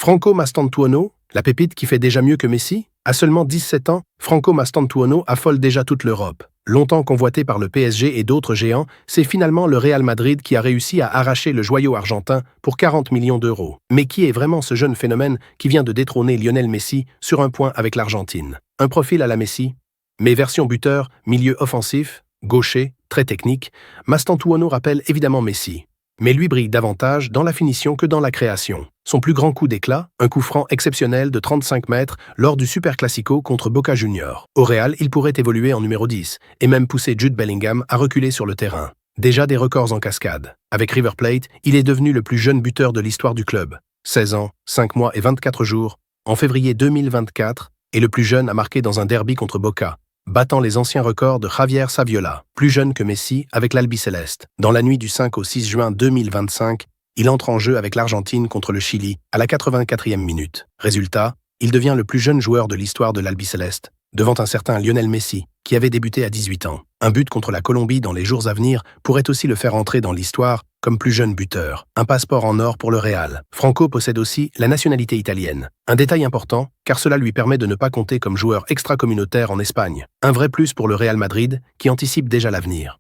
Franco Mastantuono, la pépite qui fait déjà mieux que Messi? À seulement 17 ans, Franco Mastantuono affole déjà toute l'Europe. Longtemps convoité par le PSG et d'autres géants, c'est finalement le Real Madrid qui a réussi à arracher le joyau argentin pour 40 millions d'euros. Mais qui est vraiment ce jeune phénomène qui vient de détrôner Lionel Messi sur un point avec l'Argentine? Un profil à la Messi, mais version buteur, milieu offensif, gaucher, très technique, Mastantuono rappelle évidemment Messi. Mais lui brille davantage dans la finition que dans la création. Son plus grand coup d'éclat, un coup franc exceptionnel de 35 mètres lors du Super Classico contre Boca Juniors. Au Real, il pourrait évoluer en numéro 10 et même pousser Jude Bellingham à reculer sur le terrain. Déjà des records en cascade. Avec River Plate, il est devenu le plus jeune buteur de l'histoire du club. 16 ans, 5 mois et 24 jours, en février 2024, et le plus jeune à marquer dans un derby contre Boca, battant les anciens records de Javier Saviola, plus jeune que Messi avec l'Albiceleste. Dans la nuit du 5 au 6 juin 2025, il entre en jeu avec l'Argentine contre le Chili à la 84e minute. Résultat, il devient le plus jeune joueur de l'histoire de l'Albiceleste, devant un certain Lionel Messi, qui avait débuté à 18 ans. Un but contre la Colombie dans les jours à venir pourrait aussi le faire entrer dans l'histoire comme plus jeune buteur. Un passeport en or pour le Real. Franco possède aussi la nationalité italienne. Un détail important, car cela lui permet de ne pas compter comme joueur extra-communautaire en Espagne. Un vrai plus pour le Real Madrid, qui anticipe déjà l'avenir.